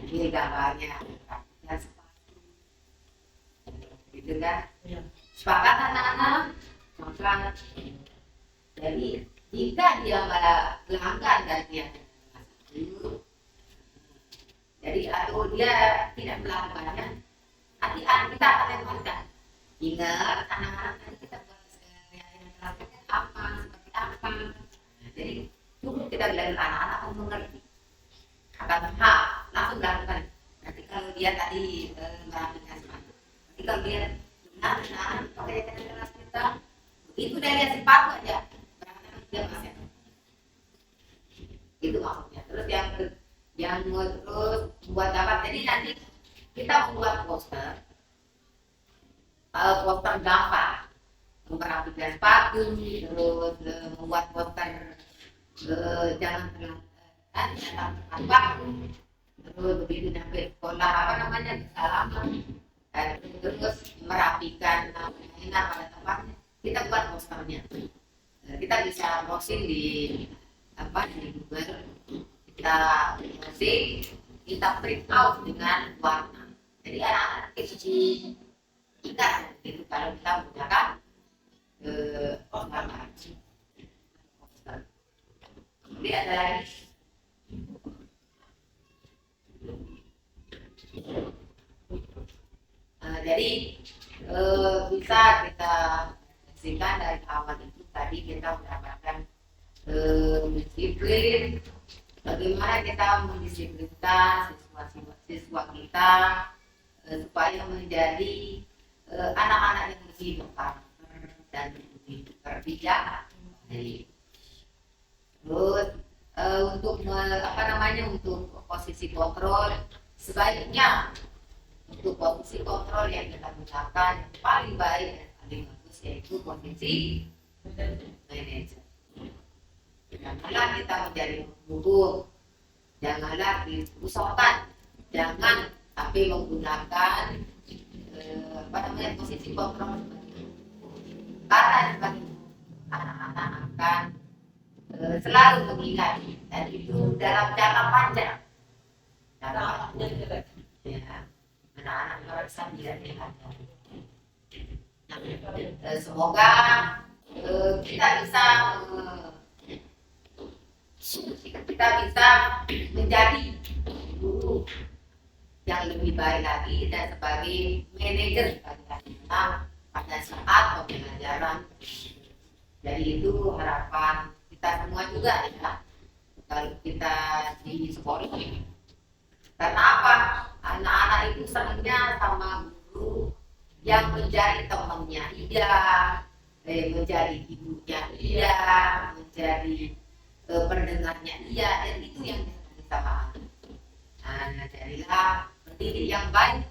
Ini gambarnya rapikan sepatu. Gitu kan? Sepakat anak-anak? Maka jadi jika dia melanggar dan dia jadi atau dia tidak melakukannya, nanti kita akan lewatkan. Ingat anak-anak tadi kita buat keyakinan kelasnya apa, seperti apa. Jadi cukup kita bilang anak-anak akan mengerti, akan langsung lakukan. Nanti kalau dia tadi merapikan sepatu, nanti kalau dia benar pakai jaket keras kita, begitu dia lihat sepatu aja, berangkat dia masih itu maksudnya. Terus yang terus buat apa? Jadi nanti kita membuat poster gampang, merapikan sepatu, terus membuat poster jangan terlambat waktu, terus begitu sampai sekolah apa namanya bersalaman, terus merapikan mainan pada tempatnya. Kita buat posternya, kita bisa posting di Google, kita posting, kita print out dengan warna. Jadi anak-anak itu ingat gitu kalau kita menggunakan poster. Jadi ada lagi. Jadi bisa kita saksikan dari awal itu tadi kita mendapatkan disiplin, bagaimana kita mendisiplinkan siswa kita supaya menjadi anak-anak yang lebih berkarakter dan lebih berbijaksana. Terus untuk untuk posisi kontrol, sebaiknya untuk posisi kontrol yang kita gunakan yang paling baik dan paling bagus yaitu posisi manajer. Janganlah kita menjadi guru, janganlah diusahakan, jangan tapi menggunakan posisi kontrol karena sebagai anak-anak akan selalu mengingat, dan itu dalam jangka panjang. Anak-anak merasa tidak diingat. Semoga kita bisa menjadi guru yang lebih baik lagi dan sebagai manajer bagi anak pada saat pembelajaran. Jadi itu harapan kita semua juga ya, kalau kita di sekolah. Karena apa? Anak-anak itu senangnya sama guru yang menjadi temannya iya, menjadi ibunya iya, menjadi pendengarnya iya, dan itu yang kita pahami. Jadilah pendidik yang baik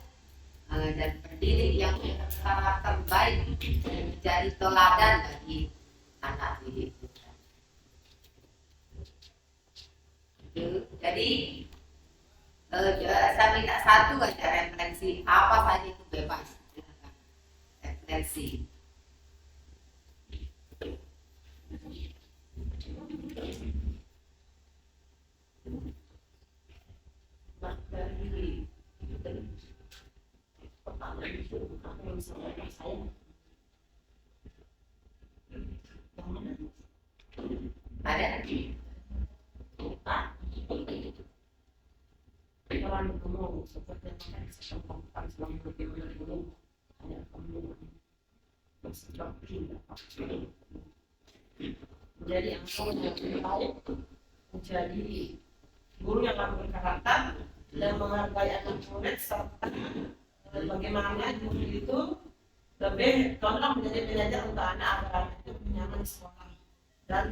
dan pendidik yang berkarakter baik, menjadi teladan bagi anak didik kita. Jadi saya minta satu aja refleksi, apa saja itu bebas, refleksi. Ada? Kalau kamu seperti apa yang selama bagaimana dulu hanya kamu menjadi engkau yang baik, menjadi guru yang lebih berkarakter dan menghargai anak murid, serta bagaimana guru itu lebih contoh menjadi manajer untuk anak agar itu nyaman di sekolah dan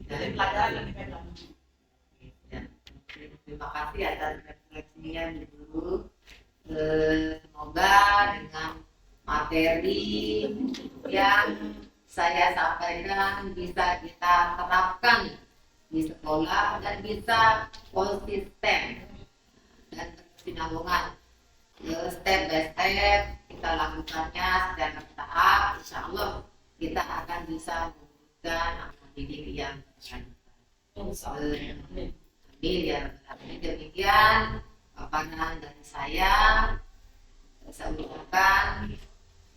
jadi pelajaran lebih baik. Terima kasih atas refleksinya dulu. Semoga dengan materi yang saya sampaikan bisa kita terapkan di sekolah dan bisa konsisten dan berkesinambungan. Step by step kita lakukannya secara bertahap. Insya Allah kita akan bisa mewujudkan anak didik yang baik. Ya, demikian paparan dari saya. Saya ucapkan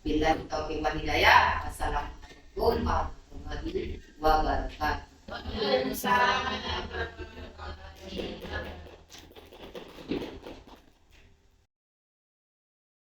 bila taufiq wal hidayah. Wassalamualaikum warahmatullahi wabarakatuh. Waalaikumsalam.